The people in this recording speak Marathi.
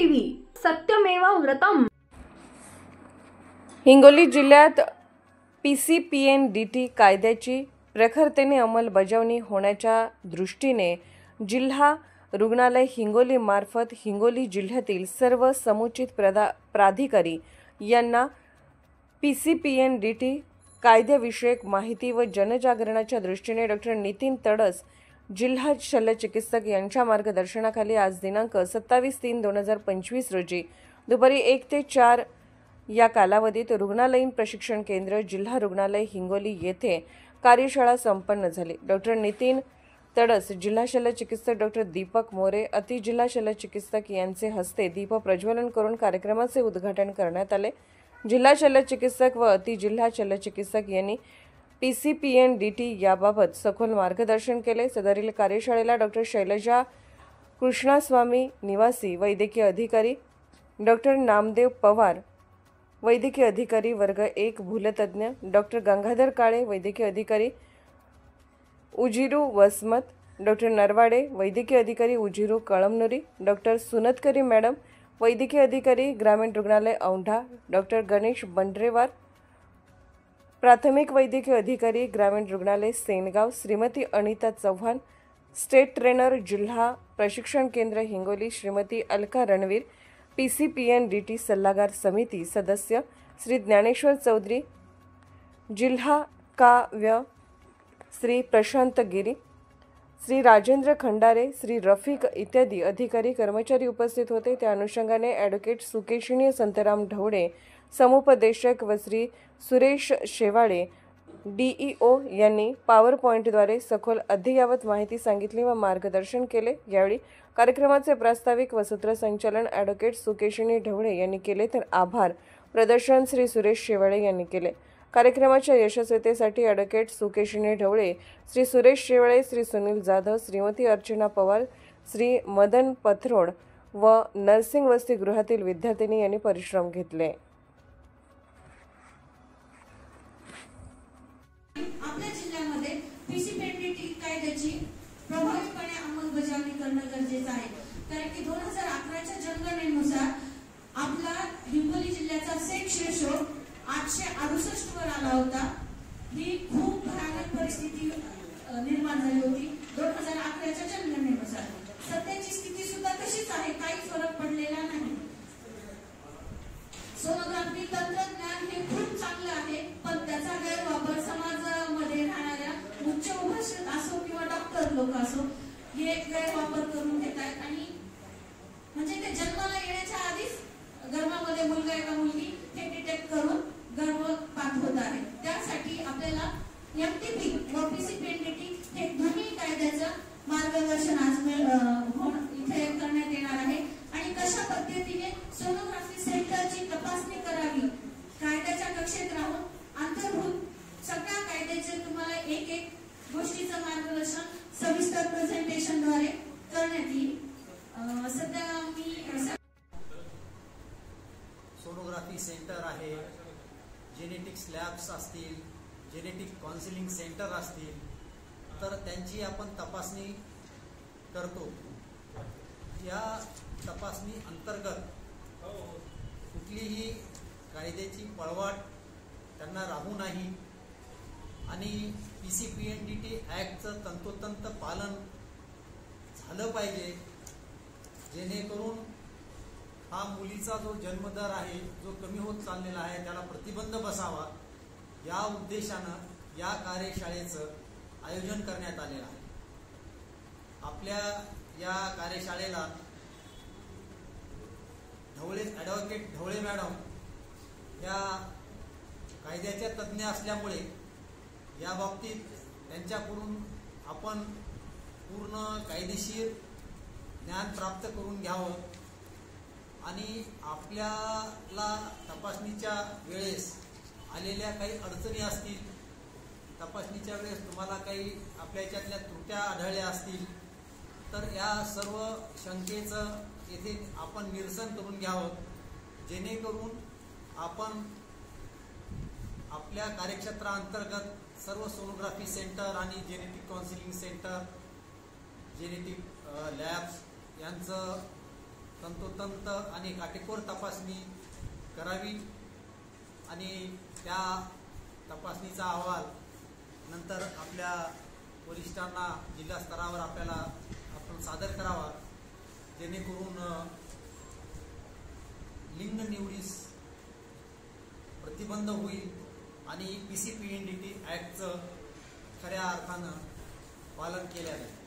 टीव्ही सत्यमेव व्रतम। हिंगोली जिल्ह्यात PCPNDT कायद्याची प्रखरतेने अंमलबजावणी होण्याच्या दृष्टीने जिल्हा रुग्णालय हिंगोली मार्फत हिंगोली जिल्ह्यातील सर्व समुचित प्राधिकारी यांना PCPNDT कायद्याविषयक माहिती व जनजागरणाच्या दृष्टीने डॉ. नितीन तडस जिल्हा शल्यचिकित्सक यांच्या मार्गदर्शनाखाली आज दिनांक 27/3/2025 रोजी दुपारी 1 ते 4 या कालावधीत रुग्णालयीन प्रशिक्षण केंद्र जिल्हा रुग्णालय हिंगोली येथे कार्यशाळा संपन्न झाली। डॉ. नितीन तडस जिल्हा शल्यचिकित्सक डॉ. दीपक मोरे अतिजिल्हा शल्यचिकित्सक यांचे हस्ते दीप प्रज्वलन करून कार्यक्रमाचे उद्घाटन करण्यात आले। जिल्हा शल्यचिकित्सक व अतिजिल्हा शल्यचिकित्सक यांनी PCPNDT याबाबत सखोल मार्गदर्शन केले। सदरील कार्यशाळेला डॉ. शैलजा कृष्णास्वामी निवासी वैद्यकीय अधिकारी, डॉ. नामदेव पवार वैद्यकीय अधिकारी वर्ग 1 भूलतज्ञ, डॉ. गंगाधर काळे वैद्यकीय अधिकारी उजिरू वसमत, डॉ. नरवाडे वैद्यकीय अधिकारी उजिरू कळमनुरी, डॉ. सुनतकरी मॅडम वैद्यकीय अधिकारी ग्रामीण रुग्णालय औंढा, डॉ. गणेश बंड्रेवार प्राथमिक वैद्यकीय अधिकारी ग्रामीण रुग्णालय सेनगाव, श्रीमती अनिता चव्हाण स्टेट ट्रेनर जिल्हा प्रशिक्षण केंद्र हिंगोली, श्रीमती अलका रणवीर PCPNDT सल्लागार समिती सदस्य, श्री ज्ञानेश्वर चौधरी जिल्हा काव्य, श्री प्रशांत गिरी, श्री राजेंद्र खंडारे, श्री रफिक इत्यादी अधिकारी कर्मचारी उपस्थित होते। त्या अनुषंगाने ॲडव्होकेट सुकेशिनी संतराम ढवळे समुपदेशक व श्री सुरेश शेवाळे DEO यांनी पॉवर पॉईंटद्वारे सखोल अद्ययावत माहिती सांगितली व मार्गदर्शन केले। यावेळी कार्यक्रमाचे प्रास्ताविक व सूत्रसंचालन ॲडव्होकेट सुकेशिनी ढवळे यांनी केले, तर आभार प्रदर्शन श्री सुरेश शेवाळे यांनी केले। कार्यक्रमाच्या यशस्वीतेसाठी ॲडव्होकेट सुकेशिनी ढवळे, श्री सुरेश शेवाळे, श्री सुनील जाधव, श्रीमती अर्चना पवार, श्री मदन पथरोड व नर्सिंग वसतिगृहातील विद्यार्थिनी यांनी परिश्रम घेतले। आपल्या जिल्ह्यामध्ये PCPNDT कायद्याची प्रभावीपणे अंमलबजावणी करणं गरजेचं आहे, कारण की 2011च्या जनगणनेनुसार आपला हिंगोली जिल्ह्याचा सेक्स रेशो 868 वर आला होता। ही खूप भयानक परिस्थिती निर्माण झाली होती 2011च्या जनगणनेनुसार। सध्याची स्थिती सुद्धा तशीच आहे, काही फरक पडलेला नाही। सोनोग्राफी तंत्रज्ञान हे खूप चांगलं आहे, पण त्याचा गैरवापर समाजामध्ये राहणाऱ्या उच्च उभाषित असो किंवा डॉक्टर लोक असो हे गैरवापर करून घेत आहेत, आणि म्हणजे ते जन्माला येण्याच्या आधीच गर्भामध्ये मुलगा का मुलगी हे डिटेक्ट करून गर्भपात होत आहे। त्यासाठी आपल्याला MTP व PCPNDT हे दोन्ही कायद्याचं मार्गदर्शन आज इथे करण्यात येणार आहे, आणि कशा पद्धतीने सोनोग्राफी सेंटरची तपासणी करावी, कायद्याच्या कक्षेत राहून अंतर्भूत सगळ्या कायद्याचे तुम्हाला एक गोष्टीचं मार्गदर्शन सविस्तर प्रेझेंटेशनद्वारे करण्यात येईल। सध्या मी सोनोग्राफी सेंटर आहे, जेनेटिक्स लॅब्स असतील, जेनेटिक काउन्सिलिंग सेंटर असतील, तर त्यांची आपण तपासणी करतो। या तपासणी अंतर्गत कुठलीही कायद्याची पळवाट त्यांना राहू नाही, आणि PCPNDT ॲक्टचं तंतोतंत पालन झालं पाहिजे, जेणेकरून हा मुलीचा जो जन्मदर आहे जो कमी होत चाललेला आहे त्याला प्रतिबंध बसावा, या उद्देशानं या कार्यशाळेचं आयोजन करण्यात आलेलं आहे। आपल्या या कार्यशाळेला ॲडव्होकेट ढवळे मॅडम या कायद्याच्या तज्ज्ञ असल्यामुळे या बाबतीत त्यांच्याकडून आपण पूर्ण कायदेशीर ज्ञान प्राप्त करून घ्यावं, आणि आपल्याला तपासणीच्या वेळेस आलेल्या काही अडचणी असतील, तपासणीच्या वेळेस तुम्हाला काही आपल्या याच्यातल्या त्रुट्या आढळल्या असतील, तर या सर्व शंकेचं येथे आपण निरसन करून घ्यावं, जेणेकरून आपण आपल्या कार्यक्षेत्रांतर्गत सर्व सोनोग्राफी सेंटर आणि genetic counselling centre, genetic labs यांचं तंतोतंत आणि काटेकोर तपासणी करावी आणि त्या तपासणीचा अहवाल नंतर आपल्या वरिष्ठांना जिल्हा स्तरावर आपण सादर करावा, जेणेकरून लिंग निवडीस प्रतिबंध होईल आणि PCPNDT ॲक्टचं खऱ्या अर्थानं पालन केल्या जाईल.